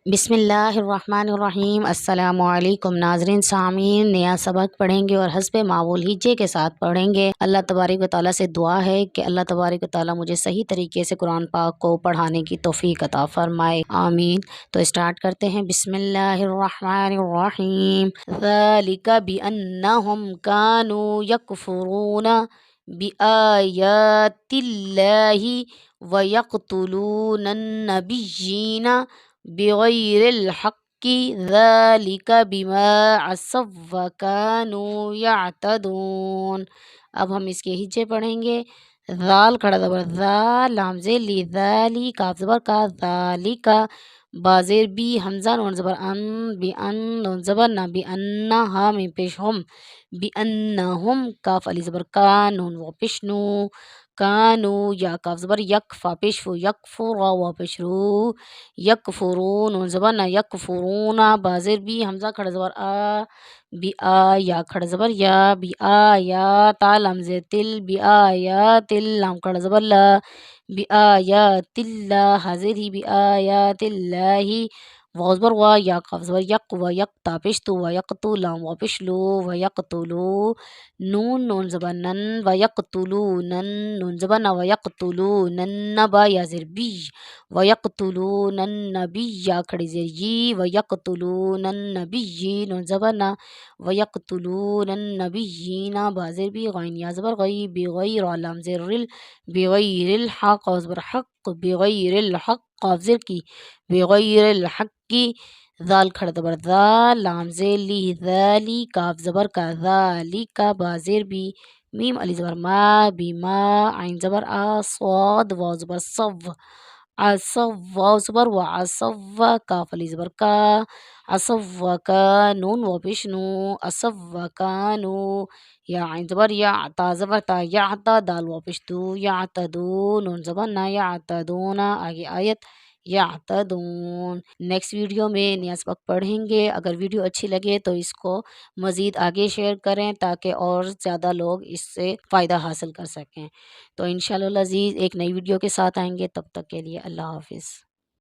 बिस्मिल्लाहिर्रहमानिर्रहीम। अस्सलामु अलैकुम नाज़रीन सामीन। नया सबक पढ़ेंगे और हस्ब मामूल हिज्जे के साथ पढ़ेंगे। अल्लाह तबारक व तआला से दुआ है कि अल्लाह तबारक व तआला मुझे सही तरीके से कुरान पाक को पढ़ाने की तौफीक अता फरमाए, आमीन। तो स्टार्ट करते हैं। बिस्मिल्लाहिर्रहमानिर्रहीम। ज़ालिका बिअन्नहुम कानू यकफुरूना बिआयातिल्लाहि व यक़्तुलूनन नबिय्यीना बिग़ैरिल हक़्क़ि ज़ालिका बिमा असव व कानू यअतदून। अब हम इसके हिज्जे पढ़ेंगे। ज़ाल खड़ा ज़बर ज़ा, लाम ज़ेर ली ज़ाली, काफ ज़बर का ज़ालिका, बा ज़ेर बी, हमज़ा नून ज़बर अन, बी अन नून ज़बर ना, बी अन्ना हा में पेश हम, बी अन्नहुम, काफ अली ज़बर का, नून व पेश नू, कानू, या काफ ज़बर यक, फा पेश फू, यकफुर व पेश रू, यकफुरून नून ज़बर ना, यकफुरूना, बा ज़ेर बी, हमज़ा खड़ा ज़बर आ, बी आ, या खड़ा ज़बर या, बी आ या, ता लाम ज़ेर तिल, बी आ या तिल, लाम खड़ा ज़बर ला, बी आ या तिल्ला, हा ज़ेर ही, बी आ या तिल्लाही, वाव ज़बर वा, या काफ ज़बर यक, व यक ता पेश तू, व यक़तु, लाम व पेश लू, व यक़तुलू, नून नून ज़बर नन, व यक़तुलूनन, नून ज़बर ना, व यक़तुलूनन, बा या ज़ेर बी, व यक़तुलूनन नबिय्या खड़ी ज़ेर यी, व यक़तुलूनन नबिय्यी, नून ज़बर ना, व यक़तुलूनन नबिय्यीना, बा ज़ेर बी, गैन या ज़बर गई, बिग़ैर, लाम ज़ेर रिल, बिग़ैरिल हक़, क़ाफ ज़बर हक़, बिग़ैरिल हक़, क़ाफ ज़ेर की, बिग़ैरिल हक़्क़ि, ज़ाल खड़ा ज़बर ज़ा, लाम ज़ेर ली ज़ाली, काफ ज़बर का ज़ालिका, बा ज़ेर बी, मीम अली ज़बर मा, बिमा, आइन ज़बर आ, स्वाद, वाव ज़बर सव, असव, वाव ज़बर व, असव, काफ अली ज़बर का, असव का, नून व पेश नू, असव कानू, या आइन ज़बर या, ता ज़बर ता, याता, दाल व पेश दू, यातदू, नून ज़बर ना, यातदूना, आगे आयत यातदून। नेक्स्ट वीडियो में नया सबक पढ़ेंगे। अगर वीडियो अच्छी लगे तो इसको मज़ीद आगे शेयर करें ताकि और ज़्यादा लोग इससे फ़ायदा हासिल कर सकें। तो इंशाअल्लाह अज़ीज़ एक नई वीडियो के साथ आएंगे। तब तक के लिए अल्लाह हाफ़िज़।